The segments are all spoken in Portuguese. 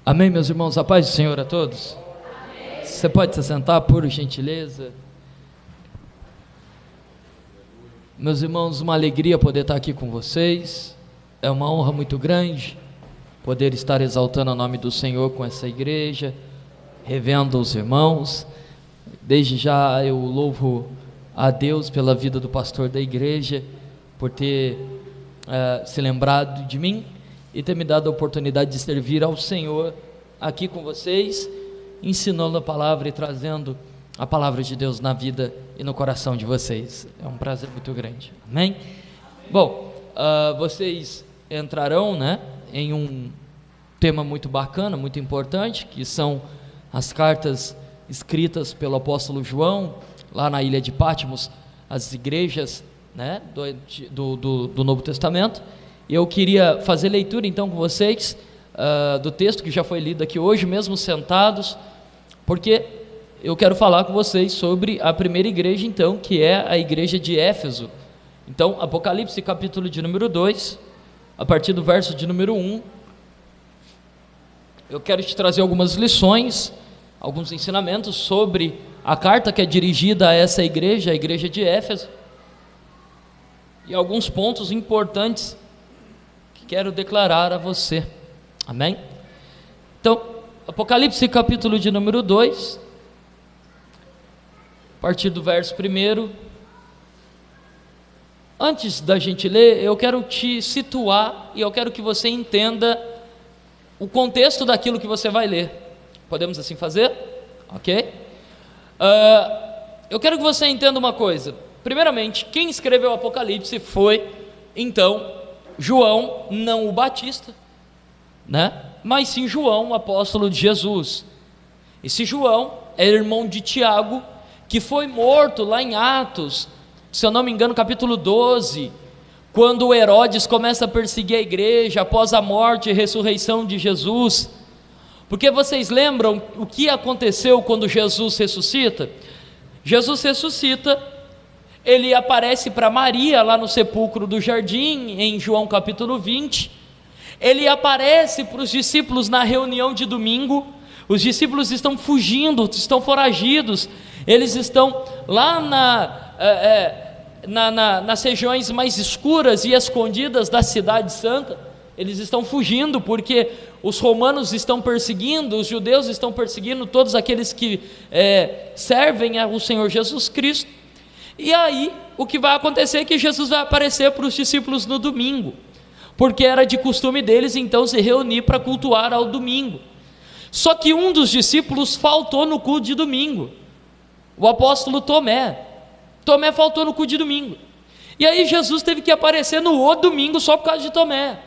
Amém, meus irmãos, a paz do Senhor a todos. Amém. Você pode se sentar, por gentileza. Meus irmãos, uma alegria poder estar aqui com vocês, é uma honra muito grande poder estar exaltando o nome do Senhor com essa igreja, revendo os irmãos. Desde já eu louvo a Deus pela vida do pastor da igreja, por ter se lembrado de mim e ter me dado a oportunidade de servir ao Senhor aqui com vocês, ensinando a palavra e trazendo a palavra de Deus na vida e no coração de vocês. É um prazer muito grande. Amém? Bom, vocês entrarão, em um tema muito bacana, muito importante, que são as cartas escritas pelo apóstolo João, lá na ilha de Patmos, as igrejas do Novo Testamento. E eu queria fazer leitura então com vocês do texto que já foi lido aqui hoje, mesmo sentados, porque eu quero falar com vocês sobre a primeira igreja então, que é a igreja de Éfeso. Então, Apocalipse capítulo de número 2, a partir do verso de número 1, eu quero te trazer algumas lições, alguns ensinamentos sobre a carta que é dirigida a essa igreja, a igreja de Éfeso, e alguns pontos importantes que quero declarar a você. Amém? Então, Apocalipse capítulo de número 2, a partir do verso 1. Antes da gente ler, eu quero te situar e eu quero que você entenda o contexto daquilo que você vai ler. Podemos assim fazer? Ok? Eu quero que você entenda uma coisa. Primeiramente, quem escreveu o Apocalipse foi, então, João, não o Batista, mas sim João, o apóstolo de Jesus. Esse João é irmão de Tiago, que foi morto lá em Atos, se eu não me engano, capítulo 12, quando Herodes começa a perseguir a igreja após a morte e ressurreição de Jesus. Porque vocês lembram o que aconteceu quando Jesus ressuscita? Jesus ressuscita, ele aparece para Maria lá no sepulcro do jardim, em João capítulo 20, ele aparece para os discípulos na reunião de domingo. Os discípulos estão fugindo, estão foragidos, eles estão lá nas regiões mais escuras e escondidas da cidade santa. Eles estão fugindo porque os romanos estão perseguindo, os judeus estão perseguindo todos aqueles que servem ao Senhor Jesus Cristo. E aí o que vai acontecer é que Jesus vai aparecer para os discípulos no domingo, porque era de costume deles então se reunir para cultuar ao domingo. Só que um dos discípulos faltou no culto de domingo, o apóstolo Tomé. Tomé faltou no culto de domingo, e aí Jesus teve que aparecer no outro domingo só por causa de Tomé.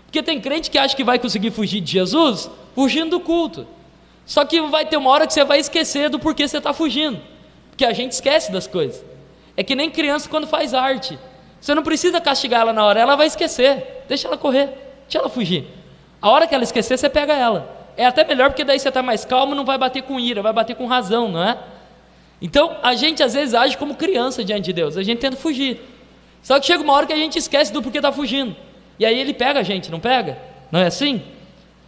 Porque tem crente que acha que vai conseguir fugir de Jesus fugindo do culto, só que vai ter uma hora que você vai esquecer do porquê você está fugindo, porque a gente esquece das coisas. É que nem criança quando faz arte, você não precisa castigar ela na hora, ela vai esquecer, deixa ela correr, deixa ela fugir. A hora que ela esquecer, você pega ela. É até melhor, porque daí você está mais calmo, não vai bater com ira, vai bater com razão, não é? Então a gente às vezes age como criança diante de Deus, a gente tenta fugir, só que chega uma hora que a gente esquece do porquê está fugindo, e aí ele pega a gente, não pega? Não é assim?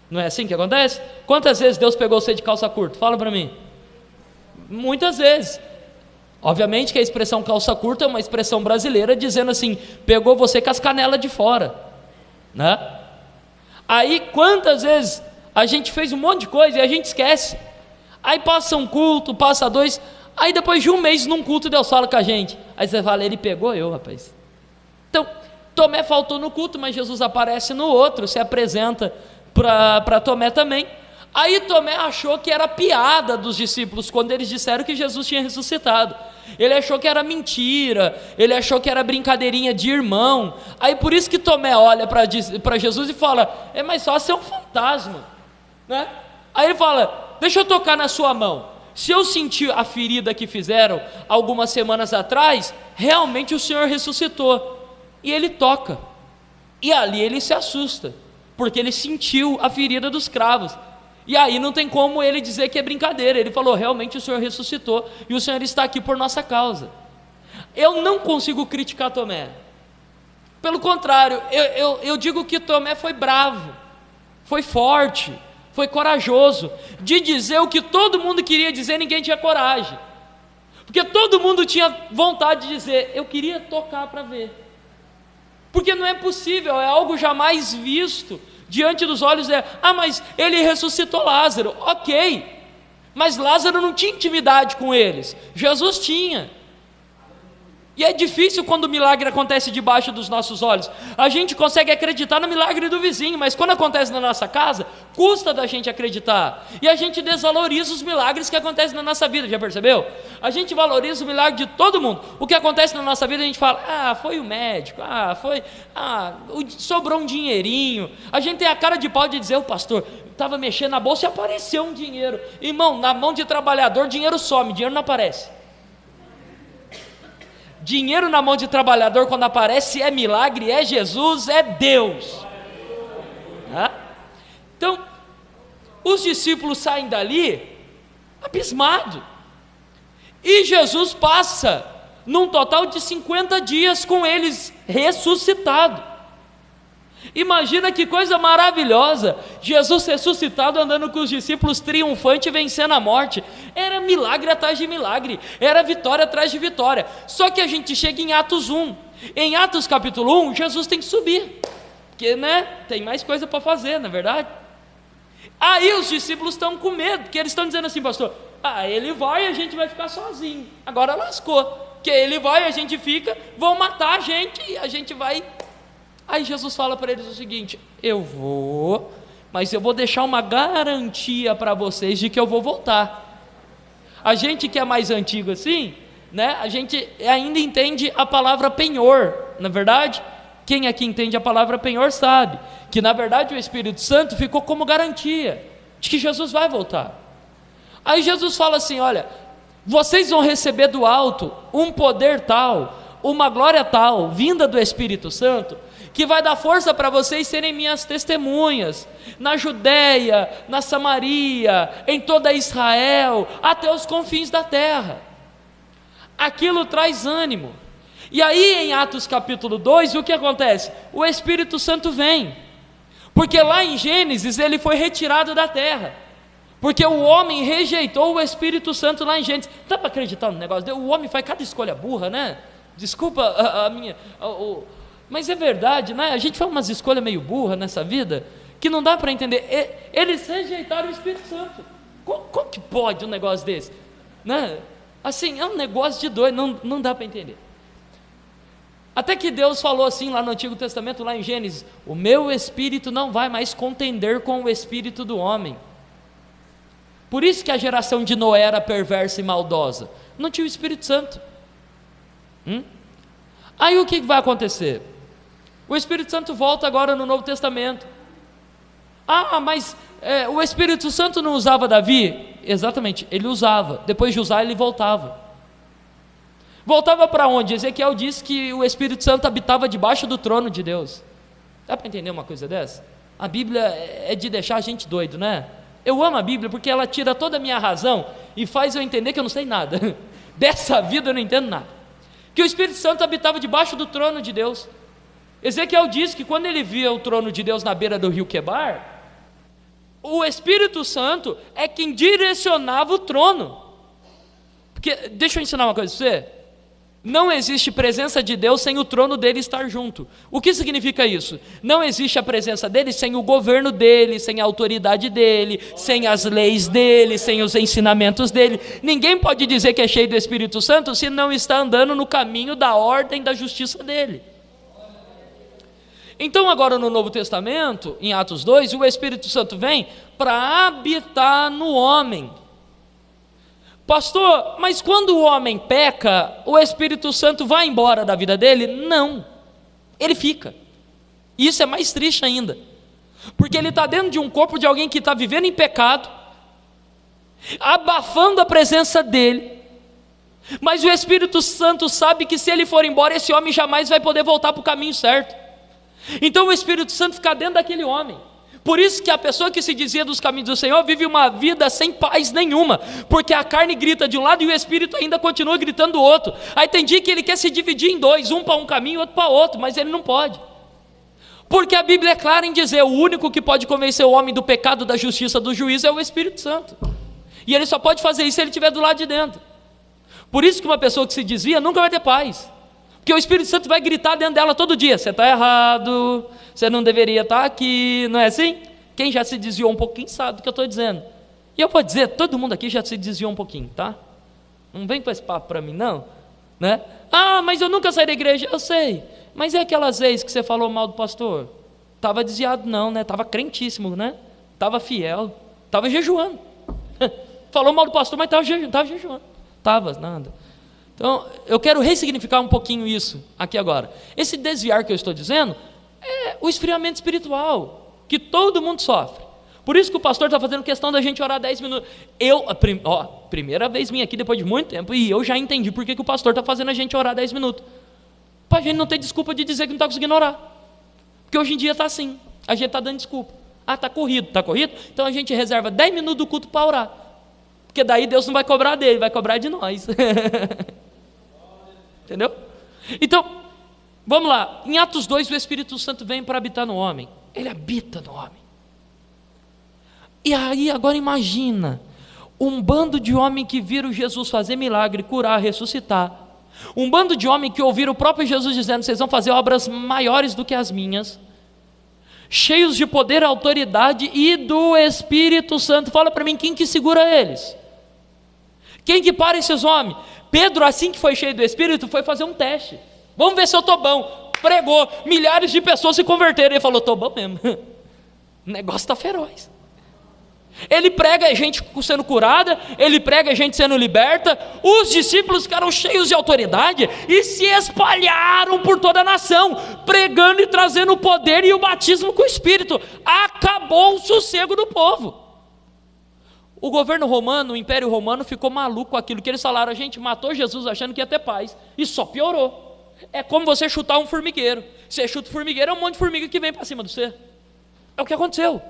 Não é assim que acontece? Quantas vezes Deus pegou você de calça curta? Fala para mim. Muitas vezes. Obviamente que a expressão calça curta é uma expressão brasileira dizendo assim, pegou você com as canelas de fora, Aí quantas vezes a gente fez um monte de coisa e a gente esquece, aí passa um culto, passa dois, aí depois de um mês num culto Deus fala com a gente, aí você fala, ele pegou eu, rapaz. Então Tomé faltou no culto, mas Jesus aparece no outro, se apresenta para Tomé também. Aí Tomé achou que era piada dos discípulos quando eles disseram que Jesus tinha ressuscitado. Ele achou que era mentira, ele achou que era brincadeirinha de irmão. Aí por isso que Tomé olha para Jesus e fala, é mais fácil ser um fantasma, Aí ele fala, deixa eu tocar na sua mão, se eu sentir a ferida que fizeram algumas semanas atrás, realmente o Senhor ressuscitou. E ele toca, e ali ele se assusta, porque ele sentiu a ferida dos cravos. E aí não tem como ele dizer que é brincadeira, ele falou, realmente o Senhor ressuscitou, e o Senhor está aqui por nossa causa. Eu não consigo criticar Tomé, pelo contrário, eu digo que Tomé foi bravo, foi forte, foi corajoso, de dizer o que todo mundo queria dizer, ninguém tinha coragem, porque todo mundo tinha vontade de dizer, eu queria tocar para ver, porque não é possível, é algo jamais visto diante dos olhos dela. Mas ele ressuscitou Lázaro, ok, mas Lázaro não tinha intimidade com eles, Jesus tinha. E é difícil quando o milagre acontece debaixo dos nossos olhos. A gente consegue acreditar no milagre do vizinho, mas quando acontece na nossa casa, custa da gente acreditar. E a gente desvaloriza os milagres que acontecem na nossa vida, já percebeu? A gente valoriza o milagre de todo mundo. O que acontece na nossa vida, a gente fala, foi o médico, sobrou um dinheirinho. A gente tem a cara de pau de dizer, o pastor estava mexendo na bolsa e apareceu um dinheiro. Irmão, na mão de trabalhador, dinheiro some, dinheiro não aparece. Dinheiro na mão de trabalhador, quando aparece, é milagre, é Jesus, é Deus. Então, os discípulos saem dali abismados, e Jesus passa num total de 50 dias com eles ressuscitado. Imagina que coisa maravilhosa, Jesus ressuscitado andando com os discípulos triunfante, vencendo a morte. Era milagre atrás de milagre, era vitória atrás de vitória. Só que a gente chega em Atos 1, em Atos capítulo 1, Jesus tem que subir, porque tem mais coisa para fazer, não é verdade? Aí os discípulos estão com medo, porque eles estão dizendo assim, pastor, ele vai e a gente vai ficar sozinho, agora lascou, porque ele vai, a gente fica, vão matar a gente e a gente vai... Aí Jesus fala para eles o seguinte, eu vou, mas eu vou deixar uma garantia para vocês de que eu vou voltar. A gente que é mais antigo assim, a gente ainda entende a palavra penhor, na verdade? Quem aqui entende a palavra penhor sabe, que na verdade o Espírito Santo ficou como garantia, de que Jesus vai voltar. Aí Jesus fala assim, olha, vocês vão receber do alto um poder tal, uma glória tal, vinda do Espírito Santo, que vai dar força para vocês serem minhas testemunhas, na Judéia, na Samaria, em toda Israel, até os confins da terra. Aquilo traz ânimo. E aí em Atos capítulo 2, o que acontece? O Espírito Santo vem, porque lá em Gênesis ele foi retirado da terra, porque o homem rejeitou o Espírito Santo lá em Gênesis. Dá para acreditar no negócio? O homem faz cada escolha burra, Desculpa a minha... Mas é verdade, a gente faz umas escolhas meio burras nessa vida, que não dá para entender. Eles rejeitaram o Espírito Santo. Como que pode um negócio desse? Assim, é um negócio de doido, não dá para entender. Até que Deus falou assim lá no Antigo Testamento, lá em Gênesis, o meu espírito não vai mais contender com o espírito do homem. Por isso que a geração de Noé era perversa e maldosa, não tinha o Espírito Santo. Aí o que vai acontecer? O Espírito Santo volta agora no Novo Testamento. Mas o Espírito Santo não usava Davi? Exatamente, ele usava, depois de usar ele voltava. Voltava para onde? Ezequiel diz que o Espírito Santo habitava debaixo do trono de Deus. Dá para entender uma coisa dessa? A Bíblia é de deixar a gente doido, Eu amo a Bíblia porque ela tira toda a minha razão e faz eu entender que eu não sei nada. Dessa vida eu não entendo nada. Que o Espírito Santo habitava debaixo do trono de Deus. Ezequiel diz que quando ele via o trono de Deus na beira do rio Quebar, o Espírito Santo é quem direcionava o trono. Porque, deixa eu ensinar uma coisa para você, não existe presença de Deus sem o trono dele estar junto. O que significa isso? Não existe a presença dele sem o governo dele, sem a autoridade dele, sem as leis dele, sem os ensinamentos dele. Ninguém pode dizer que é cheio do Espírito Santo se não está andando no caminho da ordem da justiça dele. Então agora no Novo Testamento, em Atos 2, o Espírito Santo vem para habitar no homem. Pastor, mas quando o homem peca, o Espírito Santo vai embora da vida dele? Não, ele fica. Isso é mais triste ainda, porque ele está dentro de um corpo de alguém que está vivendo em pecado, abafando a presença dele, mas o Espírito Santo sabe que se ele for embora, esse homem jamais vai poder voltar para o caminho certo. Então o Espírito Santo fica dentro daquele homem. Por isso que a pessoa que se dizia dos caminhos do Senhor vive uma vida sem paz nenhuma, porque a carne grita de um lado e o Espírito ainda continua gritando do outro. Aí tem dia que ele quer se dividir em dois, um para um caminho e outro para outro, mas ele não pode. Porque a Bíblia é clara em dizer: o único que pode convencer o homem do pecado, da justiça, do juízo é o Espírito Santo. E ele só pode fazer isso se ele estiver do lado de dentro. Por isso que uma pessoa que se desvia nunca vai ter paz. Porque o Espírito Santo vai gritar dentro dela todo dia: você está errado, você não deveria estar aqui, não é assim? Quem já se desviou um pouquinho sabe do que eu estou dizendo. E eu vou dizer, todo mundo aqui já se desviou um pouquinho, tá? Não vem com esse papo para mim não, né? Ah, mas eu nunca saí da igreja. Eu sei, mas é aquelas vezes que você falou mal do pastor? Estava desviado não, né? Estava crentíssimo, né? Estava fiel, estava jejuando. Falou mal do pastor, mas estava jejuando. Estava, nada. Então, eu quero ressignificar um pouquinho isso aqui agora. Esse desviar que eu estou dizendo é o esfriamento espiritual, que todo mundo sofre. Por isso que o pastor está fazendo questão da gente orar 10 minutos. Primeira vez vim aqui depois de muito tempo, e eu já entendi por que o pastor está fazendo a gente orar 10 minutos. Para a gente não ter desculpa de dizer que não está conseguindo orar. Porque hoje em dia está assim, a gente está dando desculpa. Ah, está corrido, então a gente reserva 10 minutos do culto para orar. Porque daí Deus não vai cobrar dele, vai cobrar de nós. Entendeu? Então, vamos lá. Em Atos 2, o Espírito Santo vem para habitar no homem. Ele habita no homem. E aí, agora imagina, um bando de homem que viram Jesus fazer milagre, curar, ressuscitar. Um bando de homem que ouviram o próprio Jesus dizendo: vocês vão fazer obras maiores do que as minhas. Cheios de poder, autoridade e do Espírito Santo. Fala para mim, quem que segura eles? Quem que para esses homens? Pedro, assim que foi cheio do Espírito, foi fazer um teste. Vamos ver se eu estou bom. Pregou, milhares de pessoas se converteram. Ele falou: estou bom mesmo. O negócio está feroz. Ele prega a gente sendo curada, ele prega a gente sendo liberta. Os discípulos ficaram cheios de autoridade e se espalharam por toda a nação, pregando e trazendo o poder e o batismo com o Espírito. Acabou o sossego do povo. O governo romano, o Império Romano, ficou maluco com aquilo que eles falaram: a gente matou Jesus achando que ia ter paz, e só piorou. É como você chutar um formigueiro. Você chuta o formigueiro, é um monte de formiga que vem para cima de você. É o que aconteceu.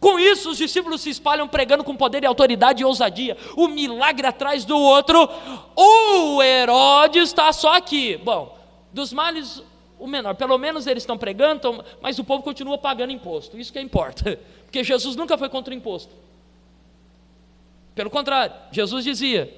Com isso, os discípulos se espalham pregando com poder e autoridade e ousadia, um milagre atrás do outro. O Herodes está só aqui. Bom, dos males o menor, pelo menos eles estão pregando, mas o povo continua pagando imposto, isso que importa, porque Jesus nunca foi contra o imposto. Pelo contrário, Jesus dizia: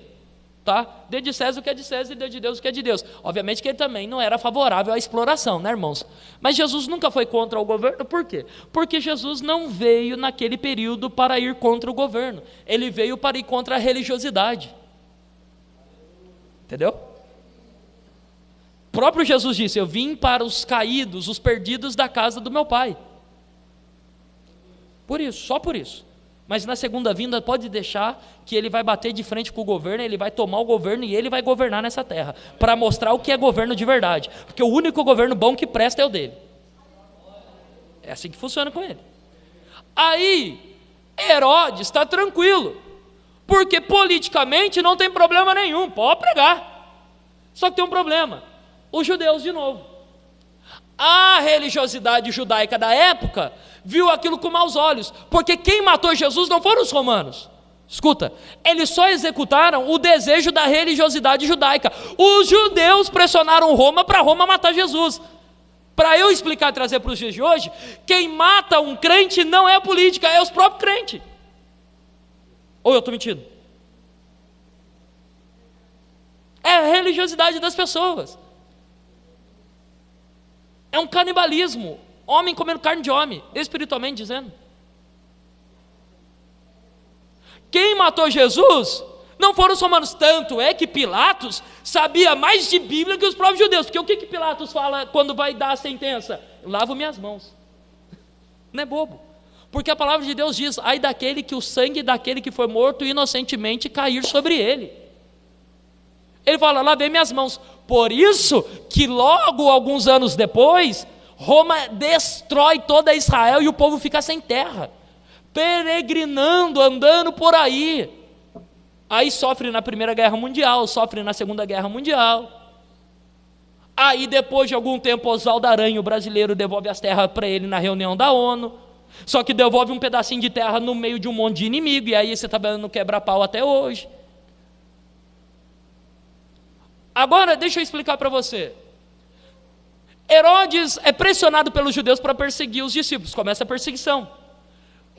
tá? Dê de César o que é de César e dê de Deus o que é de Deus. Obviamente que ele também não era favorável à exploração, né, irmãos? Mas Jesus nunca foi contra o governo. Por quê? Porque Jesus não veio naquele período para ir contra o governo. Ele veio para ir contra a religiosidade. Entendeu? O próprio Jesus disse: eu vim para os caídos, os perdidos da casa do meu pai. Por isso, só por isso. Mas na segunda vinda pode deixar que ele vai bater de frente com o governo, ele vai tomar o governo e ele vai governar nessa terra, para mostrar o que é governo de verdade, porque o único governo bom que presta é o dele. É assim que funciona com ele. Aí, Herodes está tranquilo, porque politicamente não tem problema nenhum, pode pregar. Só que tem um problema: os judeus de novo. A religiosidade judaica da época viu aquilo com maus olhos, porque quem matou Jesus não foram os romanos. Escuta, eles só executaram o desejo da religiosidade judaica. Os judeus pressionaram Roma para Roma matar Jesus. Para eu explicar e trazer para os dias de hoje, quem mata um crente não é a política, é os próprios crentes. Ou eu estou mentindo? É a religiosidade das pessoas. É um canibalismo, homem comendo carne de homem, espiritualmente dizendo. Quem matou Jesus não foram os romanos, tanto é que Pilatos sabia mais de Bíblia que os próprios judeus, porque o que Pilatos fala quando vai dar a sentença? Eu lavo minhas mãos. Não é bobo, porque a palavra de Deus diz: ai daquele que o sangue daquele que foi morto inocentemente cair sobre ele. Ele fala: lavei minhas mãos. Por isso que logo alguns anos depois, Roma destrói toda Israel e o povo fica sem terra, peregrinando, andando por aí. Aí sofre na Primeira Guerra Mundial, sofre na Segunda Guerra Mundial. Aí depois de algum tempo, Oswaldo Aranha, o brasileiro, devolve as terras para ele na reunião da ONU. Só que devolve um pedacinho de terra no meio de um monte de inimigo, e aí você está vendo no quebra-pau até hoje. Agora, deixa eu explicar para você. Herodes é pressionado pelos judeus para perseguir os discípulos, começa a perseguição.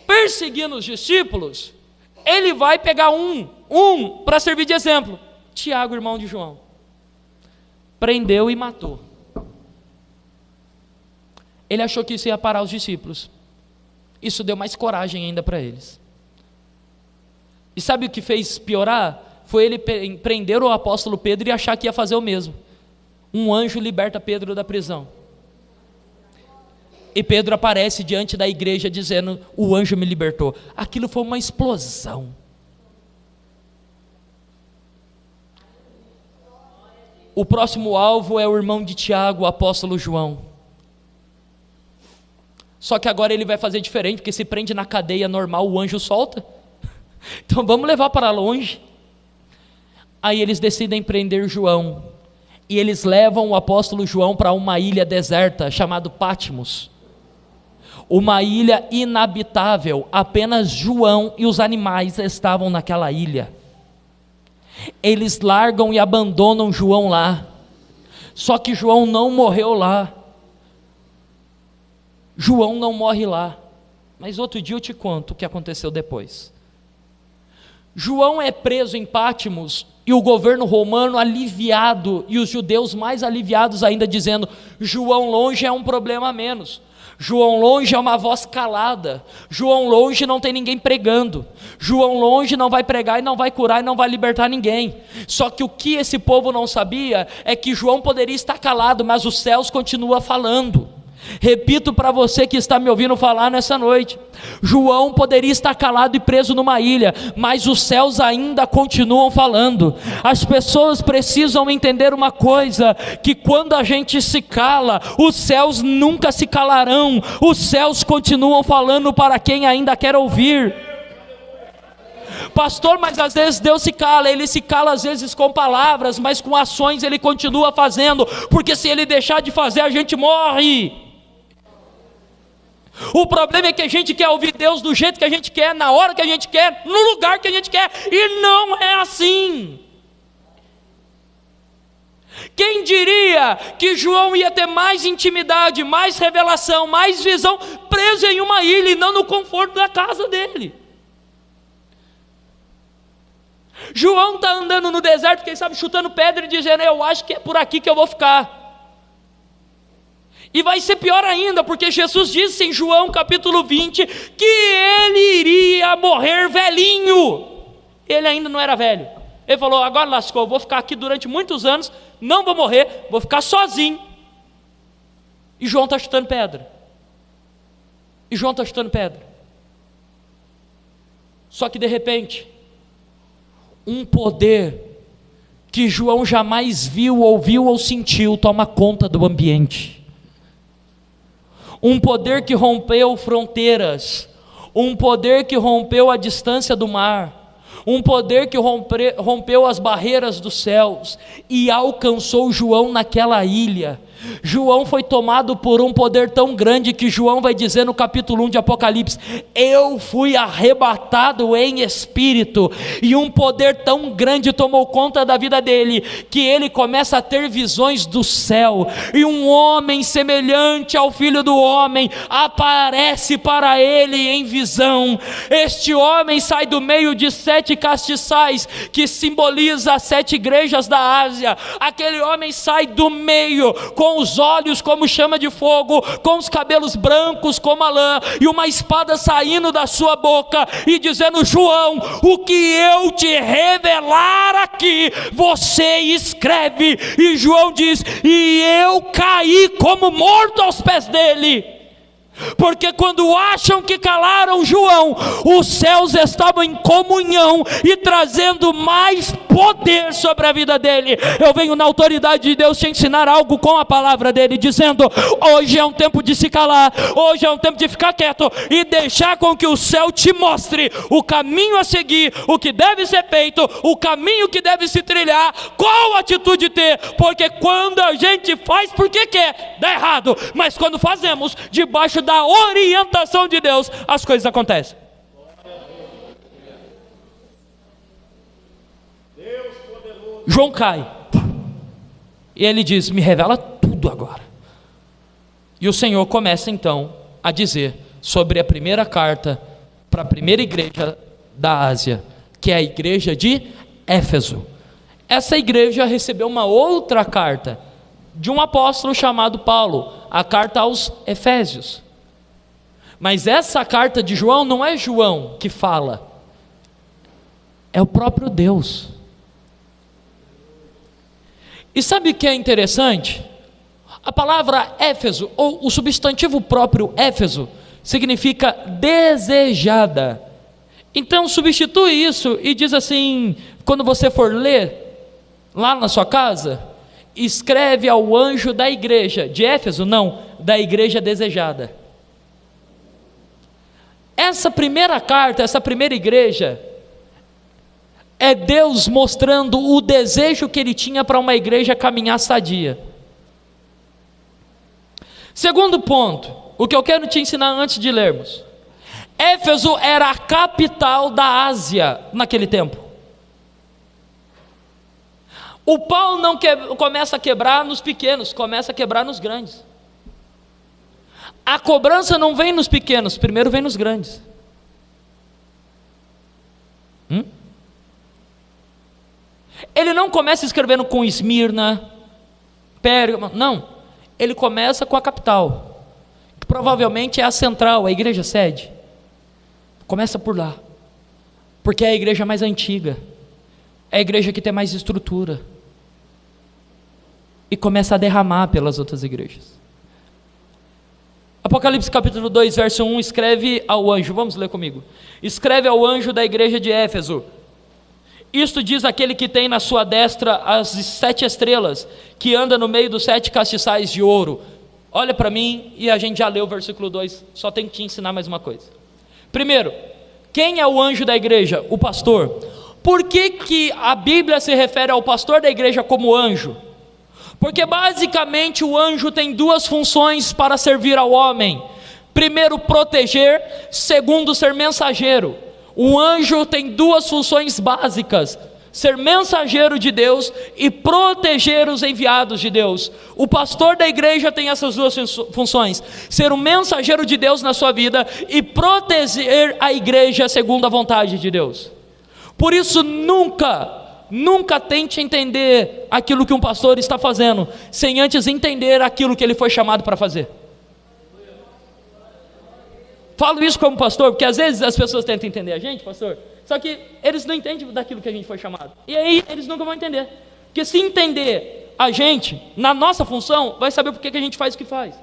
Perseguindo os discípulos, ele vai pegar um para servir de exemplo, Tiago, irmão de João. Prendeu e matou. Ele achou que isso ia parar os discípulos. Isso deu mais coragem ainda para eles. E sabe o que fez piorar? Foi ele prender o apóstolo Pedro e achar que ia fazer o mesmo. Um anjo liberta Pedro da prisão. E Pedro aparece diante da igreja dizendo: o anjo me libertou. Aquilo foi uma explosão. O próximo alvo é o irmão de Tiago, o apóstolo João. Só que agora ele vai fazer diferente, porque se prende na cadeia normal, o anjo solta. Então vamos levar para longe. Aí eles decidem prender João. E eles levam o apóstolo João para uma ilha deserta, chamada Patmos. Uma ilha inabitável, apenas João e os animais estavam naquela ilha. Eles largam e abandonam João lá. Só que João não morreu lá. João não morre lá. Mas outro dia eu te conto o que aconteceu depois. João é preso em Patmos e o governo romano aliviado, e os judeus mais aliviados ainda, dizendo: João longe é um problema a menos. João longe é uma voz calada. João longe não tem ninguém pregando. João longe não vai pregar e não vai curar e não vai libertar ninguém. Só que o que esse povo não sabia é que João poderia estar calado, mas os céus continuam falando. Repito para você que está me ouvindo falar nessa noite: João poderia estar calado e preso numa ilha, mas os céus ainda continuam falando. As pessoas precisam entender uma coisa: que quando a gente se cala, os céus nunca se calarão. Os céus continuam falando para quem ainda quer ouvir. Pastor, mas às vezes Deus se cala. Ele se cala às vezes com palavras, mas com ações Ele continua fazendo, porque se Ele deixar de fazer, a gente morre. O problema é que a gente quer ouvir Deus do jeito que a gente quer, na hora que a gente quer, no lugar que a gente quer, e não é assim. Quem diria que João ia ter mais intimidade, mais revelação, mais visão, preso em uma ilha e não no conforto da casa dele? João está andando no deserto, quem sabe chutando pedra e dizendo: eu acho que é por aqui que eu vou ficar. E vai ser pior ainda, porque Jesus disse em João capítulo 20, que ele iria morrer velhinho. Ele ainda não era velho. Ele falou: agora lascou, vou ficar aqui durante muitos anos, não vou morrer, vou ficar sozinho. E João está chutando pedra. Só que de repente, um poder que João jamais viu, ouviu ou sentiu toma conta do ambiente. Um poder que rompeu fronteiras, um poder que rompeu a distância do mar, um poder que rompeu as barreiras dos céus e alcançou João naquela ilha. João foi tomado por um poder tão grande que João vai dizer no capítulo 1 de Apocalipse: eu fui arrebatado em espírito. E um poder tão grande tomou conta da vida dele, que ele começa a ter visões do céu, e um homem semelhante ao Filho do Homem aparece para ele em visão. Este homem sai do meio de 7 castiçais, que simboliza as 7 igrejas da Ásia. Aquele homem sai do meio com os olhos como chama de fogo, com os cabelos brancos como a lã, e uma espada saindo da sua boca, e dizendo: João, o que eu te revelar aqui, você escreve. E João diz: e eu caí como morto aos pés dele. Porque quando acham que calaram João, os céus estavam em comunhão e trazendo mais poder sobre a vida dele. Eu venho na autoridade de Deus te ensinar algo com a palavra dele, dizendo: hoje é um tempo de se calar, hoje é um tempo de ficar quieto e deixar com que o céu te mostre o caminho a seguir, o que deve ser feito, o caminho que deve se trilhar, qual atitude ter. Porque quando a gente faz porque quer, dá errado, mas quando fazemos debaixo da orientação de Deus, as coisas acontecem. João cai, e ele diz: me revela tudo agora. E o Senhor começa então a dizer sobre a primeira carta para a primeira igreja da Ásia, que é a igreja de Éfeso. Essa igreja recebeu uma outra carta de um apóstolo chamado Paulo, a carta aos Efésios. Mas essa carta de João não é João que fala, é o próprio Deus. E sabe o que é interessante? A palavra Éfeso, ou o substantivo próprio Éfeso, significa desejada. Então substitui isso e diz assim, quando você for ler lá na sua casa, escreve ao anjo da igreja de Éfeso, não, da igreja desejada. Essa primeira carta, essa primeira igreja, é Deus mostrando o desejo que Ele tinha para uma igreja caminhar sadia. Segundo ponto, o que eu quero te ensinar antes de lermos. Éfeso era a capital da Ásia naquele tempo. O pau não começa a quebrar nos pequenos, começa a quebrar nos grandes. A cobrança não vem nos pequenos, primeiro vem nos grandes. Ele não começa escrevendo com Esmirna, Pérgamo, não. Ele começa com a capital, que provavelmente é a central, a igreja sede. Começa por lá, porque é a igreja mais antiga, é a igreja que tem mais estrutura, e começa a derramar pelas outras igrejas. Apocalipse capítulo 2, verso 1, escreve ao anjo, vamos ler comigo. Escreve ao anjo da igreja de Éfeso: isto diz aquele que tem na sua destra as 7 estrelas, que anda no meio dos 7 castiçais de ouro. Olha para mim, e a gente já leu o versículo 2, só tenho que te ensinar mais uma coisa. Primeiro, quem é o anjo da igreja? O pastor. Por que a Bíblia se refere ao pastor da igreja como anjo? Porque basicamente o anjo tem 2 funções para servir ao homem. Primeiro, proteger. Segundo, ser mensageiro. O anjo tem 2 funções básicas: ser mensageiro de Deus e proteger os enviados de Deus. O pastor da igreja tem essas 2 funções: ser um mensageiro de Deus na sua vida e proteger a igreja segundo a vontade de Deus. Por isso nunca tente entender aquilo que um pastor está fazendo sem antes entender aquilo que ele foi chamado para fazer. Falo isso como pastor, porque às vezes as pessoas tentam entender a gente, pastor, só que eles não entendem daquilo que a gente foi chamado, e aí eles nunca vão entender, porque se entender a gente, na nossa função, vai saber por que a gente faz o que faz.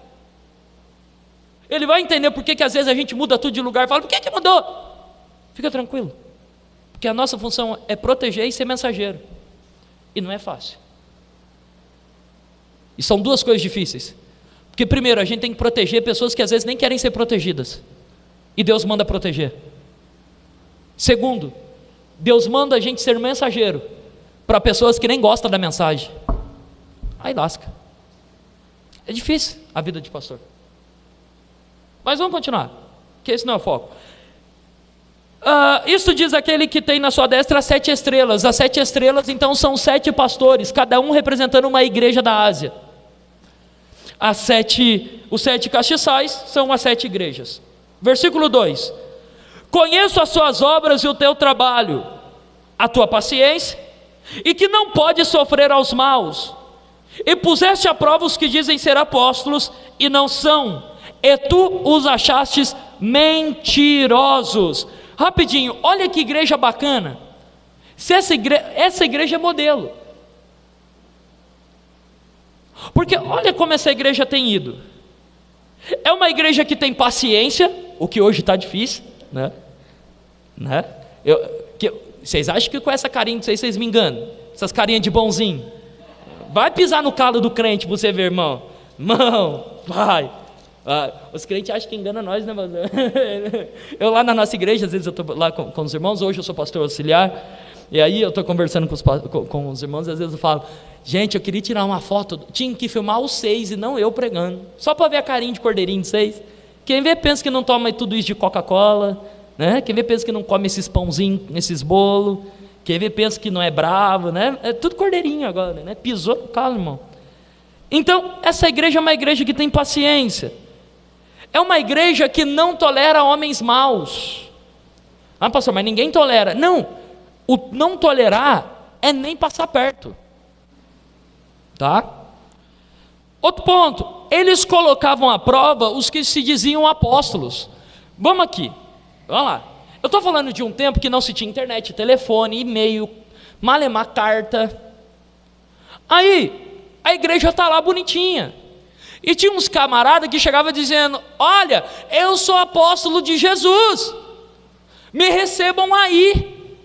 Ele vai entender por que às vezes a gente muda tudo de lugar, fala, por que mudou? Fica tranquilo, porque a nossa função é proteger e ser mensageiro, e não é fácil, e são 2 coisas difíceis, porque primeiro, a gente tem que proteger pessoas que às vezes nem querem ser protegidas, e Deus manda proteger. Segundo, Deus manda a gente ser mensageiro para pessoas que nem gostam da mensagem. Aí lasca. É difícil a vida de pastor. Mas vamos continuar, que esse não é o foco. Isto diz aquele que tem na sua destra as 7 estrelas. As 7 estrelas então são 7 pastores, cada um representando uma igreja da Ásia. Os 7 castiçais são as 7 igrejas. Versículo 2: conheço as suas obras e o teu trabalho, a tua paciência, e que não pode sofrer aos maus, e puseste à prova os que dizem ser apóstolos e não são, e tu os achastes mentirosos. Rapidinho, olha que igreja bacana. Se essa igreja é modelo, porque olha como essa igreja tem ido. É uma igreja que tem paciência, o que hoje está difícil, né? Vocês acham que com essa carinha, não sei se vocês me enganam, essas carinhas de bonzinho, vai pisar no calo do crente para você ver, irmão, vai. Os crentes acham que engana nós, né? Eu lá na nossa igreja, às vezes eu estou lá com os irmãos, hoje eu sou pastor auxiliar, e aí eu estou conversando com os irmãos, e às vezes eu falo, gente, eu queria tirar uma foto, tinha que filmar os 6 e não eu pregando, só para ver a carinha de cordeirinho de 6. Quem vê pensa que não toma tudo isso de Coca-Cola, né? Quem vê pensa que não come esses pãozinhos, esses bolos, quem vê pensa que não é bravo, né? É tudo cordeirinho agora, né? Pisou no calo, irmão. Então, essa igreja é uma igreja que tem paciência, é uma igreja que não tolera homens maus. Ah, pastor, mas ninguém tolera. Não, o não tolerar é nem passar perto, tá? Outro ponto, eles colocavam à prova os que se diziam apóstolos. Vamos aqui, vamos lá. Eu estou falando de um tempo que não se tinha internet, telefone, e-mail, malemar carta. Aí, a igreja está lá bonitinha, e tinha uns camaradas que chegavam dizendo: olha, eu sou apóstolo de Jesus, me recebam aí.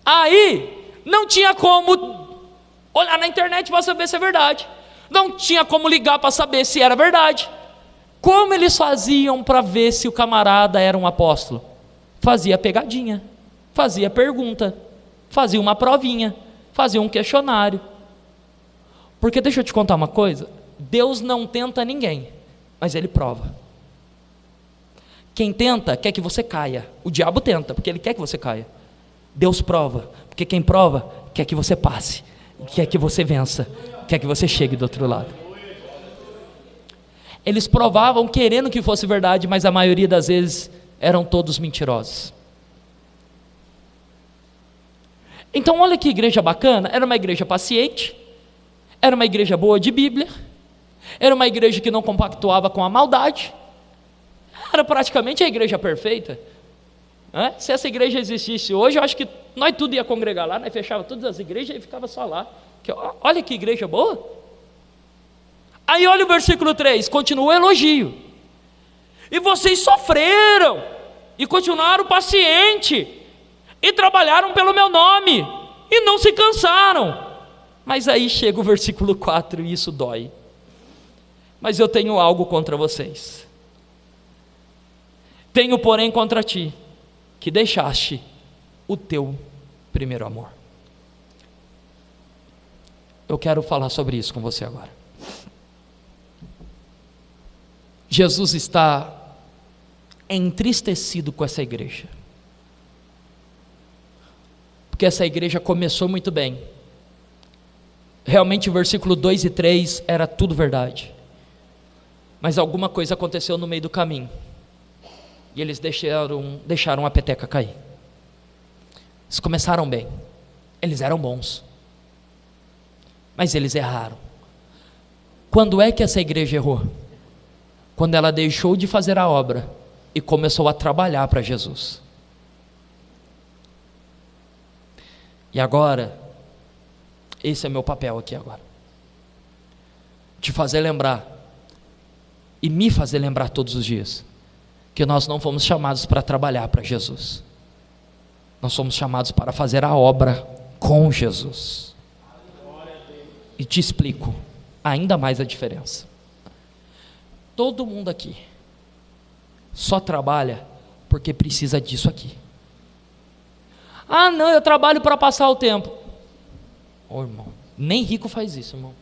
Aí, não tinha como olhar na internet para saber se é verdade, não tinha como ligar para saber se era verdade. Como eles faziam para ver se o camarada era um apóstolo? Fazia pegadinha, fazia pergunta, fazia uma provinha, fazia um questionário. Porque deixa eu te contar uma coisa, Deus não tenta ninguém, mas Ele prova. Quem tenta quer que você caia, o diabo tenta, porque ele quer que você caia. Deus prova, porque quem prova quer que você passe, quer que você vença, quer que você chegue do outro lado. Eles provavam querendo que fosse verdade, mas a maioria das vezes eram todos mentirosos. Então olha que igreja bacana, era uma igreja paciente, era uma igreja boa de Bíblia, era uma igreja que não compactuava com a maldade, era praticamente a igreja perfeita. Se essa igreja existisse hoje, eu acho que nós tudo ia congregar lá, nós fechava todas as igrejas e ficava só lá. Olha que igreja boa. Aí olha o versículo 3, continua o elogio: e vocês sofreram, e continuaram pacientes, e trabalharam pelo meu nome, e não se cansaram. Mas aí chega o versículo 4 e isso dói: mas eu tenho algo contra vocês. Tenho, porém, contra ti, que deixaste o teu primeiro amor. Eu quero falar sobre isso com você agora. Jesus está entristecido com essa igreja, porque essa igreja começou muito bem. Realmente o versículo 2 e 3 era tudo verdade, mas alguma coisa aconteceu no meio do caminho, e eles deixaram a peteca cair. Eles começaram bem, eles eram bons, mas eles erraram. Quando é que essa igreja errou? Quando ela deixou de fazer a obra e começou a trabalhar para Jesus. E agora, esse é meu papel aqui agora, te fazer lembrar, e me fazer lembrar todos os dias, que nós não fomos chamados para trabalhar para Jesus, nós somos chamados para fazer a obra com Jesus. E te explico ainda mais a diferença. Todo mundo aqui só trabalha porque precisa disso aqui. Ah, não, eu trabalho para passar o tempo. Ô irmão, nem rico faz isso, irmão.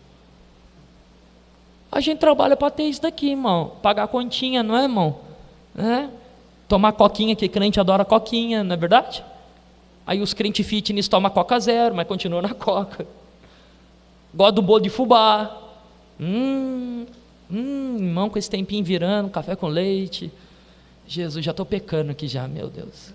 A gente trabalha para ter isso daqui, irmão. Pagar a continha, não é, irmão? Tomar coquinha, que crente adora coquinha, não é verdade? Aí os crentes fitness tomam coca zero, mas continuam na coca. Gosta do bolo de fubá. Irmão, com esse tempinho virando, café com leite. Jesus, já estou pecando aqui já, meu Deus.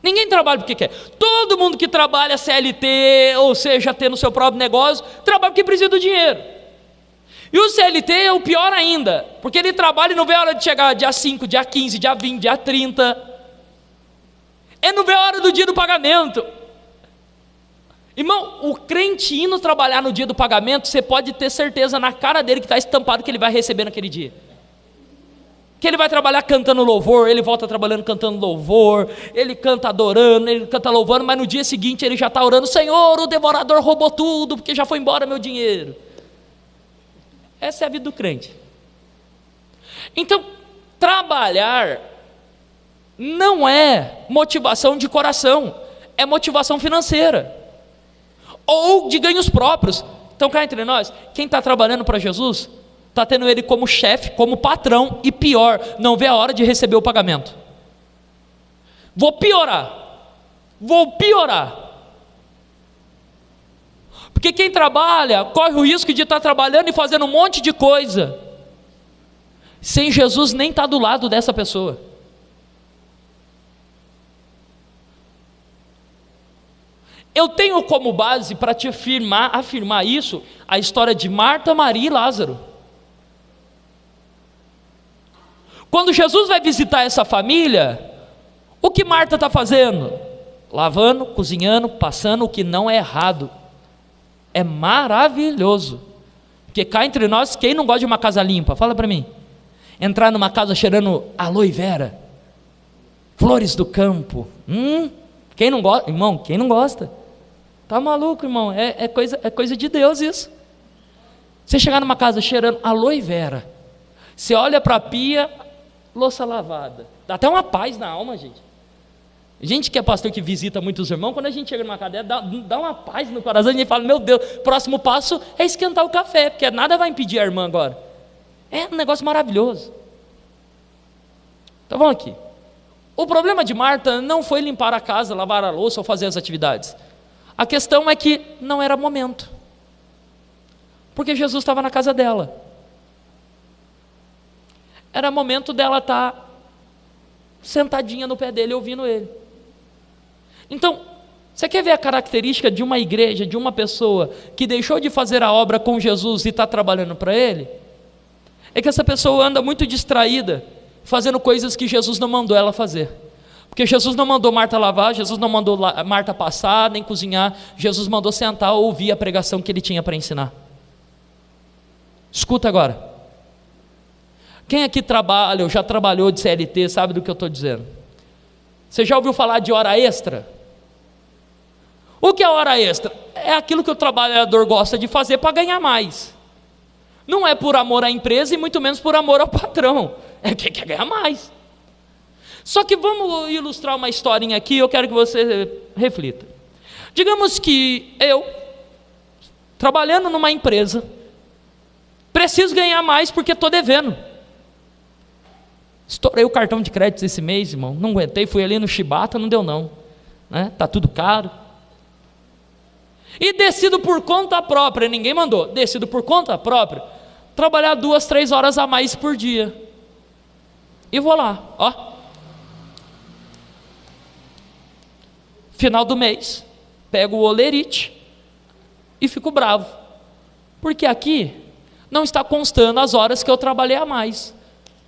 Ninguém trabalha porque quer. Todo mundo que trabalha CLT, ou seja, tendo seu próprio negócio, trabalha porque precisa do dinheiro. E o CLT é o pior ainda, porque ele trabalha e não vê a hora de chegar dia 5, dia 15, dia 20, dia 30. Ele não vê a hora do dia do pagamento. Irmão, o crente indo trabalhar no dia do pagamento, você pode ter certeza na cara dele que está estampado que ele vai receber naquele dia. Que ele vai trabalhar cantando louvor, ele volta trabalhando cantando louvor, ele canta adorando, ele canta louvando, mas no dia seguinte ele já está orando: Senhor, o devorador roubou tudo, porque já foi embora meu dinheiro. Essa é a vida do crente. Então, trabalhar não é motivação de coração, é motivação financeira, ou de ganhos próprios. Então cá entre nós, quem está trabalhando para Jesus, está tendo ele como chefe, como patrão, e pior, não vê a hora de receber o pagamento. Vou piorar, Porque quem trabalha corre o risco de estar trabalhando e fazendo um monte de coisa, sem Jesus nem estar do lado dessa pessoa. Eu tenho como base para te afirmar isso, a história de Marta, Maria e Lázaro. Quando Jesus vai visitar essa família, o que Marta está fazendo? Lavando, cozinhando, passando, o que não é errado. É maravilhoso. Porque cá entre nós, quem não gosta de uma casa limpa? Fala para mim. Entrar numa casa cheirando aloe vera, flores do campo. Quem não gosta? Irmão, quem não gosta? Tá maluco, irmão? É coisa de Deus isso. Você chegar numa casa cheirando aloe vera, você olha para a pia, louça lavada. Dá até uma paz na alma, gente. Gente que é pastor, que visita muitos irmãos, quando a gente chega numa cadeia, dá uma paz no coração, a gente fala, meu Deus, próximo passo é esquentar o café, porque nada vai impedir a irmã agora. É um negócio maravilhoso. Então vamos aqui. O problema de Marta não foi limpar a casa, lavar a louça ou fazer as atividades. A questão é que não era momento. Porque Jesus estava na casa dela. Era momento dela estar sentadinha no pé dele, ouvindo ele. Então, você quer ver a característica de uma igreja, de uma pessoa que deixou de fazer a obra com Jesus e está trabalhando para ele? É que essa pessoa anda muito distraída, fazendo coisas que Jesus não mandou ela fazer. Porque Jesus não mandou Marta lavar, Jesus não mandou Marta passar, nem cozinhar. Jesus mandou sentar, ouvir a pregação que ele tinha para ensinar. Escuta agora. Quem aqui trabalha ou já trabalhou de CLT sabe do que eu estou dizendo. Você já ouviu falar de hora extra? O que é hora extra? É aquilo que o trabalhador gosta de fazer para ganhar mais. Não é por amor à empresa e muito menos por amor ao patrão. É que quer ganhar mais. Só que vamos ilustrar uma historinha aqui, eu quero que você reflita. Digamos que eu, trabalhando numa empresa, preciso ganhar mais porque estou devendo. Estourei o cartão de crédito esse mês, irmão, não aguentei, fui ali no Chibata, não deu não, né? Tá tudo caro. E decido por conta própria, ninguém mandou, decido por conta própria, trabalhar 2, 3 horas a mais por dia. E vou lá, ó. Final do mês, pego o olerite e fico bravo. Porque aqui não está constando as horas que eu trabalhei a mais.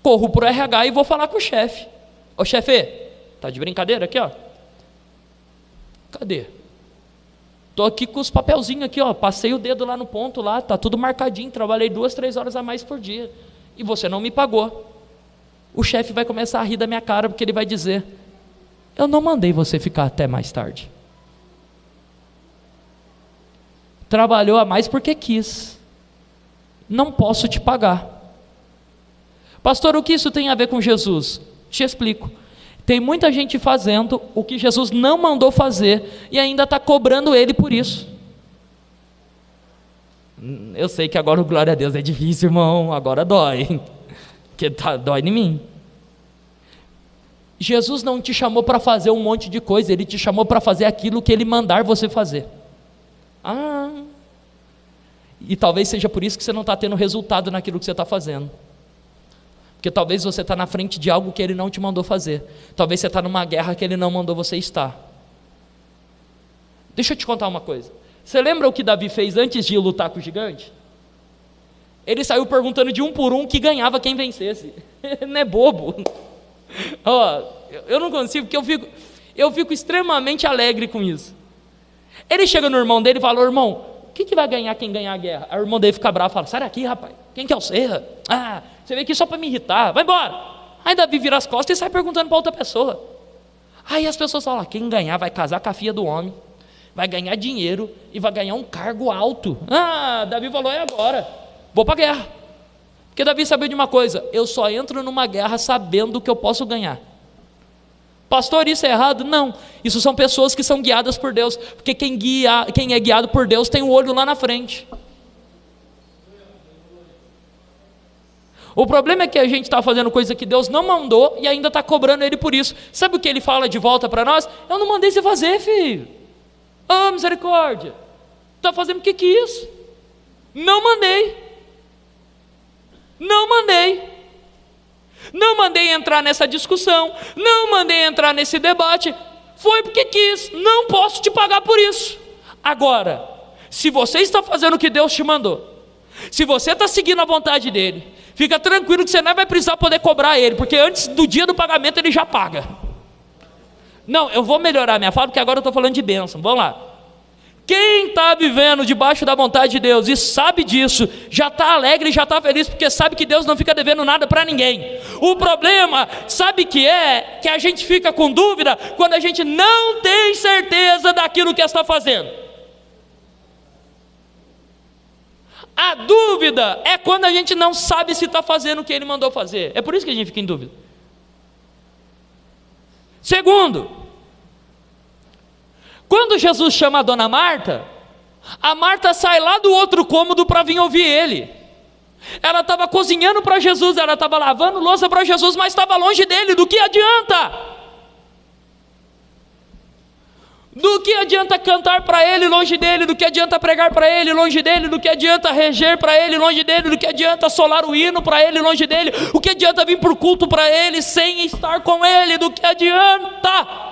Corro para o RH e vou falar com o chefe. Ô chefe, tá de brincadeira aqui, ó? Cadê? Tô aqui com os papelzinhos aqui, ó. Passei o dedo lá no ponto lá, tá tudo marcadinho. Trabalhei 2, 3 horas a mais por dia. E você não me pagou. O chefe vai começar a rir da minha cara, porque ele vai dizer: eu não mandei você ficar até mais tarde. Trabalhou a mais porque quis. Não posso te pagar. Pastor, o que isso tem a ver com Jesus? Te explico. Tem muita gente fazendo o que Jesus não mandou fazer e ainda está cobrando ele por isso. Eu sei que agora o glória a Deus é difícil, irmão, agora dói. Porque dói em mim. Jesus não te chamou para fazer um monte de coisa, Ele te chamou para fazer aquilo que Ele mandar você fazer. E talvez seja por isso que você não está tendo resultado naquilo que você está fazendo. Porque talvez você está na frente de algo que Ele não te mandou fazer. Talvez você está numa guerra que Ele não mandou você estar. Deixa eu te contar uma coisa. Você lembra o que Davi fez antes de ir lutar com o gigante? Ele saiu perguntando de um por um que ganhava quem vencesse. Não é bobo. Ó, eu não consigo, porque eu fico extremamente alegre com isso. Ele chega no irmão dele e fala: irmão, o que vai ganhar quem ganhar a guerra? Aí o irmão dele fica bravo e fala: sai daqui, rapaz, quem que é o Serra? Você veio aqui só para me irritar, vai embora. Aí Davi vira as costas e sai perguntando para outra pessoa. Aí as pessoas falam: quem ganhar vai casar com a filha do homem, vai ganhar dinheiro e vai ganhar um cargo alto. Davi falou: é agora, vou para a guerra. Porque Davi sabia de uma coisa: eu só entro numa guerra sabendo que eu posso ganhar. Pastor, isso é errado? Não, isso são pessoas que são guiadas por Deus, porque quem é guiado por Deus tem o olho lá na frente. O problema é que a gente está fazendo coisa que Deus não mandou e ainda está cobrando Ele por isso. Sabe o que Ele fala de volta para nós? Eu não mandei você fazer, filho. Misericórdia. Está fazendo o que quis. Não mandei. Não mandei. Não mandei entrar nessa discussão. Não mandei entrar nesse debate. Foi porque quis. Não posso te pagar por isso. Agora, se você está fazendo o que Deus te mandou, se você está seguindo a vontade dele, fica tranquilo que você não vai precisar poder cobrar ele, porque antes do dia do pagamento ele já paga. Não, eu vou melhorar minha fala, porque agora eu estou falando de bênção. Vamos lá. Quem está vivendo debaixo da vontade de Deus e sabe disso, já está alegre e já está feliz, porque sabe que Deus não fica devendo nada para ninguém. O problema, sabe que é que a gente fica com dúvida quando a gente não tem certeza daquilo que está fazendo. A dúvida é quando a gente não sabe se está fazendo o que Ele mandou fazer. É por isso que a gente fica em dúvida. Segundo, quando Jesus chama a dona Marta, a Marta sai lá do outro cômodo para vir ouvir Ele. Ela estava cozinhando para Jesus, ela estava lavando louça para Jesus, mas estava longe dele. Do que adianta? Do que adianta cantar para Ele longe dele? Do que adianta pregar para Ele longe dele? Do que adianta reger para Ele longe dele? Do que adianta solar o hino para Ele longe dele? O que adianta vir para o culto para Ele sem estar com Ele? Do que adianta?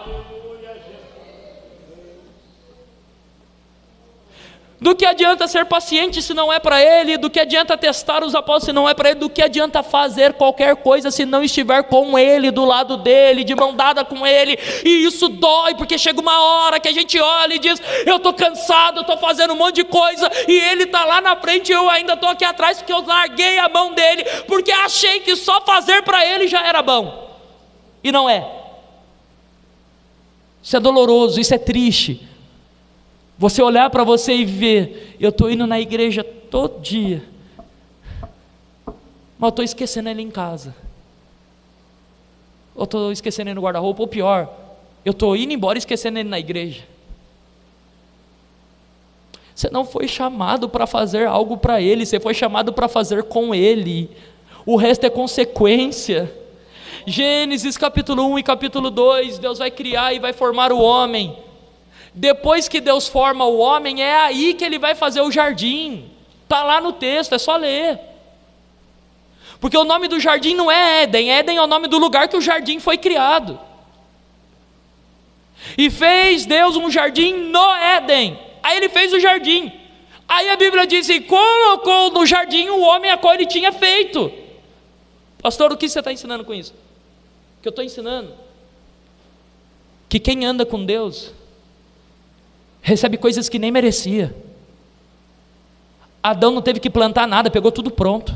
Do que adianta ser paciente se não é para Ele? Do que adianta testar os apóstolos se não é para Ele? Do que adianta fazer qualquer coisa se não estiver com Ele, do lado dEle, de mão dada com Ele? E isso dói, porque chega uma hora que a gente olha e diz: eu estou cansado, eu estou fazendo um monte de coisa, e Ele está lá na frente e eu ainda estou aqui atrás, porque eu larguei a mão dEle, porque achei que só fazer para Ele já era bom. E não é. Isso é doloroso, isso é triste. Você olhar para você e ver: eu estou indo na igreja todo dia, mas eu estou esquecendo Ele em casa, ou estou esquecendo Ele no guarda-roupa, ou pior, eu estou indo embora e esquecendo Ele na igreja. Você não foi chamado para fazer algo para Ele, você foi chamado para fazer com Ele. O resto é consequência. Gênesis capítulo 1 e capítulo 2, Deus vai criar e vai formar o homem. Depois que Deus forma o homem, é aí que Ele vai fazer o jardim. Está lá no texto, é só ler. Porque o nome do jardim não é Éden. Éden é o nome do lugar que o jardim foi criado. E fez Deus um jardim no Éden. Aí Ele fez o jardim. Aí a Bíblia diz: e colocou no jardim o homem a qual Ele tinha feito. Pastor, o que você está ensinando com isso? O que eu estou ensinando? Que quem anda com Deus recebe coisas que nem merecia. Adão não teve que plantar nada, pegou tudo pronto.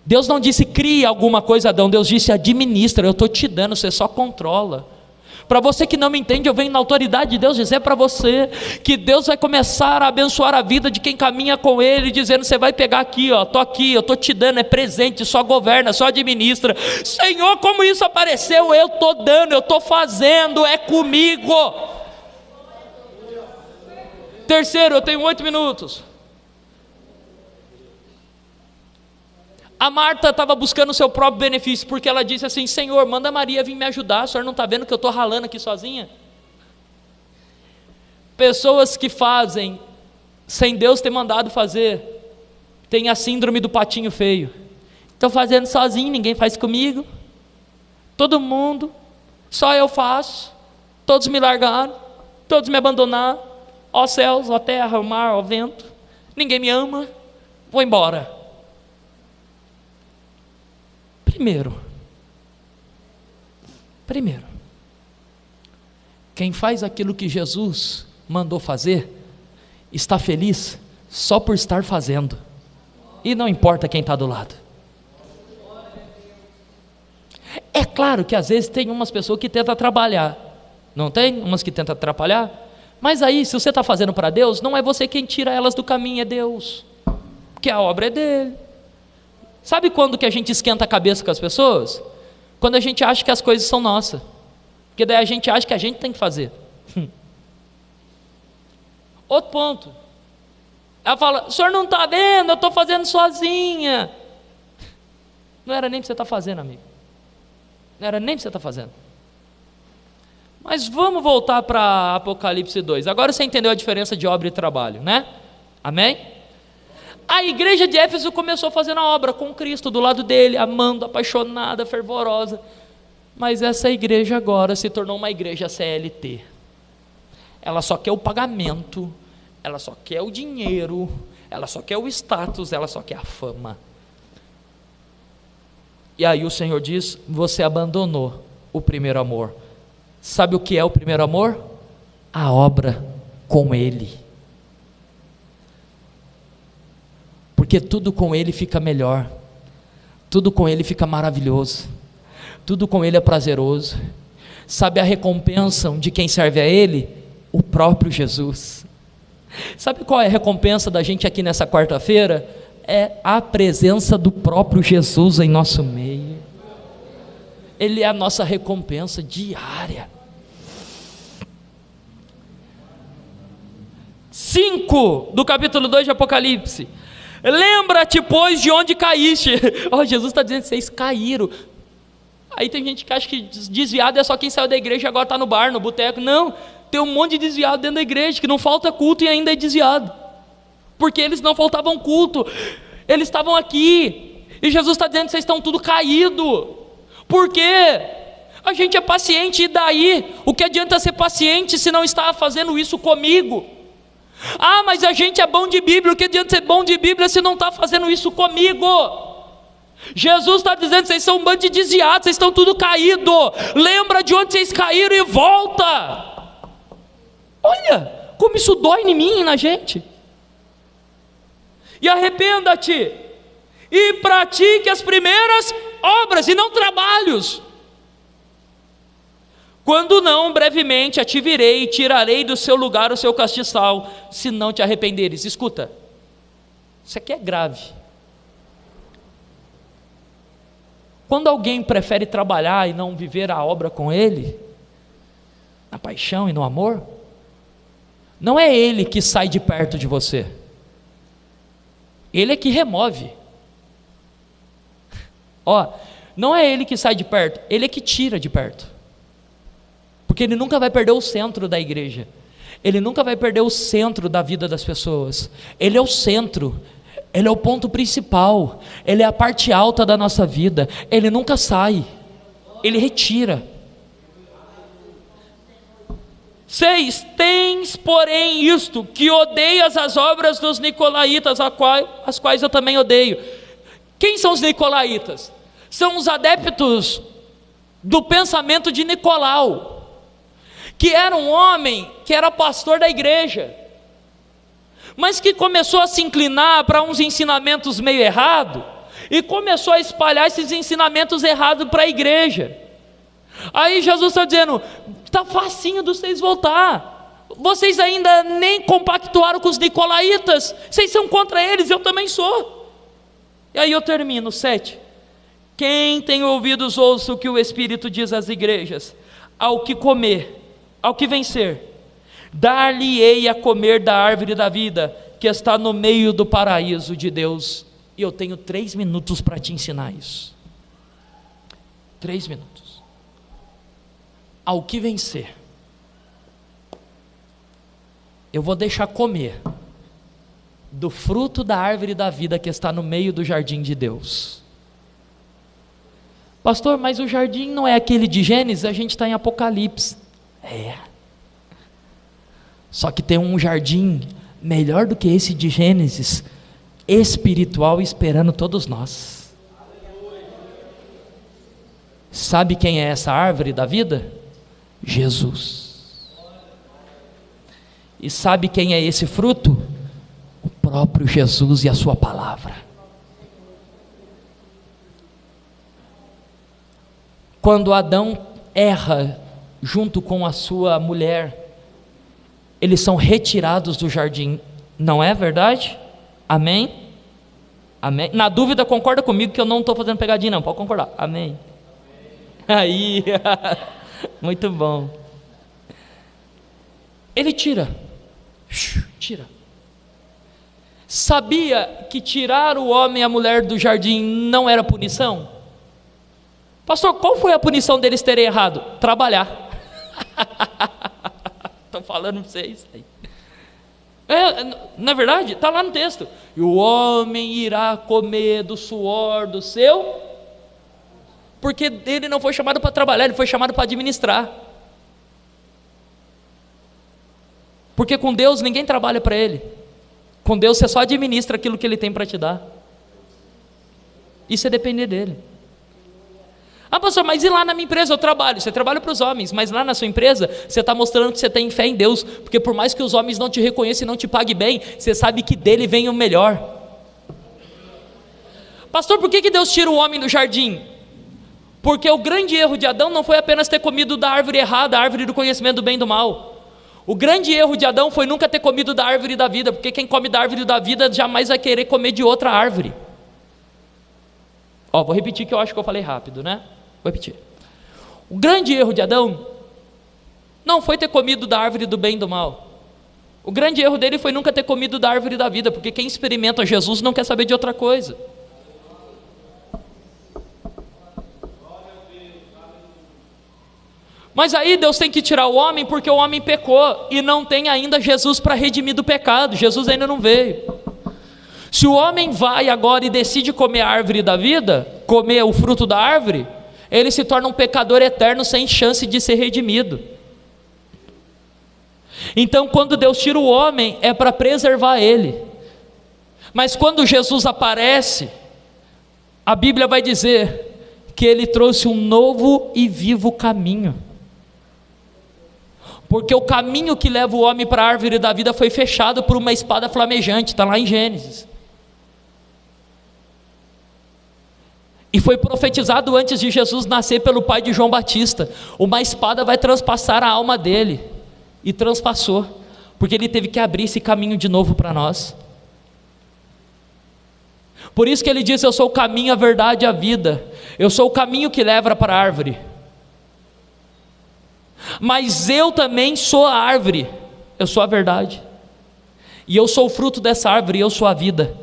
Deus não disse crie alguma coisa, Adão. Deus disse administra, eu estou te dando, você só controla. Para você que não me entende, eu venho na autoridade de Deus dizer para você que Deus vai começar a abençoar a vida de quem caminha com Ele, dizendo: você vai pegar aqui, ó, estou aqui, eu estou te dando, é presente, só governa, só administra. Senhor, como isso apareceu? Eu estou dando, eu estou fazendo, é comigo. Terceiro, eu tenho 8 minutos. A Marta estava buscando o seu próprio benefício, porque ela disse assim: Senhor, manda Maria vir me ajudar, o Senhor não está vendo que eu estou ralando aqui sozinha? Pessoas que fazem sem Deus ter mandado fazer, tem a síndrome do patinho feio. Estou fazendo sozinho, ninguém faz comigo, todo mundo, só eu faço, todos me largaram, todos me abandonaram, ó céus, ó terra, ó mar, ó vento, ninguém me ama, vou embora. Primeiro, quem faz aquilo que Jesus mandou fazer, está feliz só por estar fazendo, e não importa quem está do lado. É claro que às vezes tem umas pessoas que tentam trabalhar, não tem? Umas que tentam atrapalhar, mas aí se você está fazendo para Deus, não é você quem tira elas do caminho, é Deus, porque a obra é dele. Sabe quando que a gente esquenta a cabeça com as pessoas? Quando a gente acha que as coisas são nossas, porque daí a gente acha que a gente tem que fazer. Outro ponto, ela fala: o senhor não está vendo, eu estou fazendo sozinha. Não era nem para você estar fazendo, amigo, não era nem para você estar fazendo. Mas vamos voltar para Apocalipse 2. Agora você entendeu a diferença de obra e trabalho, né? Amém? A igreja de Éfeso começou fazendo a obra com Cristo do lado dele, amando, apaixonada, fervorosa. Mas essa igreja agora se tornou uma igreja CLT. Ela só quer o pagamento, ela só quer o dinheiro, ela só quer o status, ela só quer a fama. E aí o Senhor diz: você abandonou o primeiro amor. Sabe o que é o primeiro amor? A obra com Ele. Porque tudo com Ele fica melhor, tudo com Ele fica maravilhoso, tudo com Ele é prazeroso. Sabe a recompensa de quem serve a Ele? O próprio Jesus. Sabe qual é a recompensa da gente aqui nessa quarta-feira? É a presença do próprio Jesus em nosso meio. Ele é a nossa recompensa diária. 5 do capítulo 2 de Apocalipse. Lembra-te, pois, de onde caíste. Jesus está dizendo: vocês caíram. Aí tem gente que acha que desviado é só quem saiu da igreja e agora está no bar, no boteco. Não, tem um monte de desviado dentro da igreja, que não falta culto e ainda é desviado, porque eles não faltavam culto, eles estavam aqui, e Jesus está dizendo: vocês estão tudo caído. Por quê? A gente é paciente, e daí? O que adianta ser paciente se não está fazendo isso comigo? Ah, mas a gente é bom de Bíblia. O que adianta ser bom de Bíblia se não está fazendo isso comigo? Jesus está dizendo: vocês são um bando de desviados, vocês estão tudo caído. Lembra de onde vocês caíram e volta. Olha como isso dói em mim e na gente. E arrependa-te e pratique as primeiras obras e não trabalhos. Quando não, brevemente a te virei e tirarei do seu lugar o seu castiçal, se não te arrependeres. Escuta, isso aqui é grave. Quando alguém prefere trabalhar e não viver a obra com Ele, na paixão e no amor, não é Ele que sai de perto de você, Ele é que remove. Não é Ele que sai de perto, Ele é que tira de perto. Porque Ele nunca vai perder o centro da igreja, Ele nunca vai perder o centro da vida das pessoas. Ele é o centro, Ele é o ponto principal, Ele é a parte alta da nossa vida. Ele nunca sai, Ele retira. 6, tens porém isto, que odeias as obras dos nicolaítas, as quais eu também odeio. Quem são os nicolaítas? São os adeptos do pensamento de Nicolau, que era um homem que era pastor da igreja, mas que começou a se inclinar para uns ensinamentos meio errados, e começou a espalhar esses ensinamentos errados para a igreja. Aí Jesus está dizendo: está facinho de vocês voltar, vocês ainda nem compactuaram com os nicolaítas, vocês são contra eles, eu também sou. E aí eu termino, 7, quem tem ouvidos ouça o que o Espírito diz às igrejas. Ao que comer, ao que vencer, dar-lhe-ei a comer da árvore da vida, que está no meio do paraíso de Deus. E eu tenho 3 minutos para te ensinar isso. 3 minutos. Ao que vencer, eu vou deixar comer do fruto da árvore da vida que está no meio do jardim de Deus. Pastor, mas o jardim não é aquele de Gênesis? A gente está em Apocalipse. Só que tem um jardim melhor do que esse de Gênesis, espiritual, esperando todos nós. Sabe quem é essa árvore da vida? Jesus. E sabe quem é esse fruto? O próprio Jesus e a sua palavra. Quando Adão erra junto com a sua mulher, eles são retirados do jardim, não é verdade? Amém? Amém? Na dúvida, concorda comigo que eu não estou fazendo pegadinha não, pode concordar. Amém? Aí, muito bom. Ele tira. Sabia que tirar o homem e a mulher do jardim não era punição? Pastor, qual foi a punição deles terem errado? Trabalhar. Estou falando para vocês. Na verdade, está lá no texto. E o homem irá comer do suor do seu, porque ele não foi chamado para trabalhar, ele foi chamado para administrar. Porque com Deus ninguém trabalha para ele. Com Deus você só administra aquilo que ele tem para te dar. Isso é depender dele. Ah, pastor, mas e lá na minha empresa eu trabalho? Você trabalha para os homens, mas lá na sua empresa você está mostrando que você tem fé em Deus, porque por mais que os homens não te reconheçam e não te paguem bem, você sabe que dele vem o melhor. Pastor, por que Deus tira o homem do jardim? Porque o grande erro de Adão não foi apenas ter comido da árvore errada, a árvore do conhecimento do bem e do mal. O grande erro de Adão foi nunca ter comido da árvore da vida, porque quem come da árvore da vida jamais vai querer comer de outra árvore. Vou repetir que eu acho que eu falei rápido, né? Vou repetir. O grande erro de Adão não foi ter comido da árvore do bem e do mal. O grande erro dele foi nunca ter comido da árvore da vida, porque quem experimenta Jesus não quer saber de outra coisa. Mas aí Deus tem que tirar o homem, porque o homem pecou, e não tem ainda Jesus para redimir do pecado. Jesus ainda não veio. Se o homem vai agora e decide comer a árvore da vida, comer o fruto da árvore, ele se torna um pecador eterno sem chance de ser redimido. Então quando Deus tira o homem, é para preservar ele. Mas quando Jesus aparece, a Bíblia vai dizer que ele trouxe um novo e vivo caminho. Porque o caminho que leva o homem para a árvore da vida foi fechado por uma espada flamejante, está lá em Gênesis. E foi profetizado antes de Jesus nascer pelo pai de João Batista: uma espada vai transpassar a alma dele. E transpassou, porque ele teve que abrir esse caminho de novo para nós. Por isso que ele diz: eu sou o caminho, a verdade e a vida. Eu sou o caminho que leva para a árvore. Mas eu também sou a árvore. Eu sou a verdade. E eu sou o fruto dessa árvore, eu sou a vida.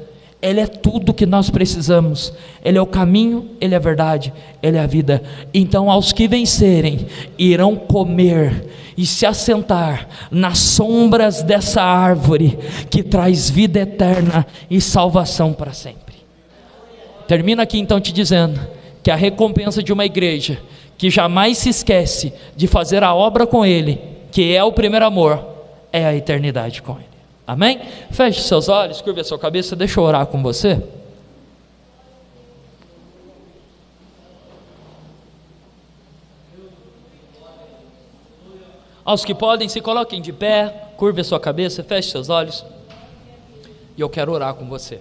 Ele é tudo que nós precisamos. Ele é o caminho, Ele é a verdade, Ele é a vida. Então aos que vencerem, irão comer e se assentar nas sombras dessa árvore, que traz vida eterna e salvação para sempre. Termino aqui então te dizendo que a recompensa de uma igreja que jamais se esquece de fazer a obra com Ele, que é o primeiro amor, é a eternidade com Ele. Amém? Feche seus olhos, curve a sua cabeça, deixa eu orar com você. Aos que podem, se coloquem de pé, curve a sua cabeça, feche seus olhos, e eu quero orar com você.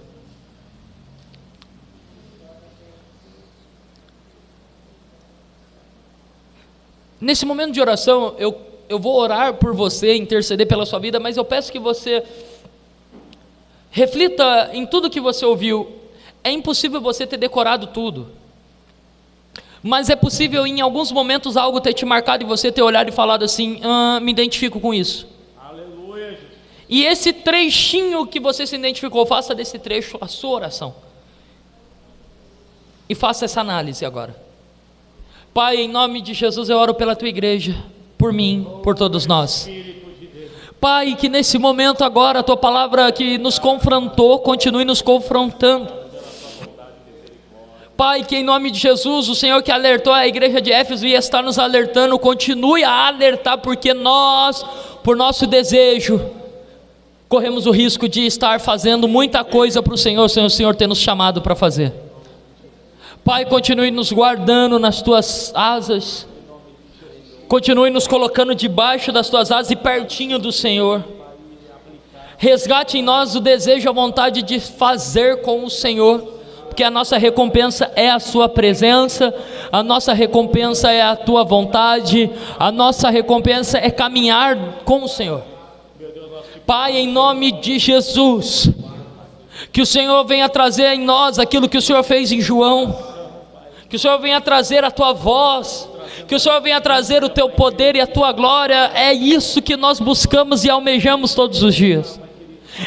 Nesse momento de oração, eu vou orar por você, interceder pela sua vida, mas eu peço que você reflita em tudo que você ouviu. É impossível você ter decorado tudo, mas é possível em alguns momentos algo ter te marcado e você ter olhado e falado assim: me identifico com isso. Aleluia, Jesus. E esse trechinho que você se identificou, faça desse trecho a sua oração, e faça essa análise agora. Pai, em nome de Jesus eu oro pela tua igreja, por mim, por todos nós. Pai, que nesse momento agora a tua palavra que nos confrontou, continue nos confrontando. Pai, que em nome de Jesus, o Senhor que alertou a igreja de Éfeso e está nos alertando, continue a alertar, porque nós, por nosso desejo, corremos o risco de estar fazendo muita coisa para o Senhor, sem o Senhor ter nos chamado para fazer. Pai, continue nos guardando nas tuas asas, continue nos colocando debaixo das tuas asas e pertinho do Senhor. Resgate em nós o desejo, a vontade de fazer com o Senhor, porque a nossa recompensa é a sua presença, a nossa recompensa é a tua vontade, a nossa recompensa é caminhar com o Senhor. Pai, em nome de Jesus, que o Senhor venha trazer em nós aquilo que o Senhor fez em João, que o Senhor venha trazer a tua voz, que o Senhor venha trazer o teu poder e a tua glória. É isso que nós buscamos e almejamos todos os dias.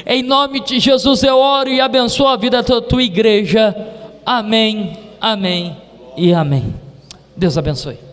Em nome de Jesus eu oro e abençoo a vida da tua igreja. Amém, amém e amém. Deus abençoe.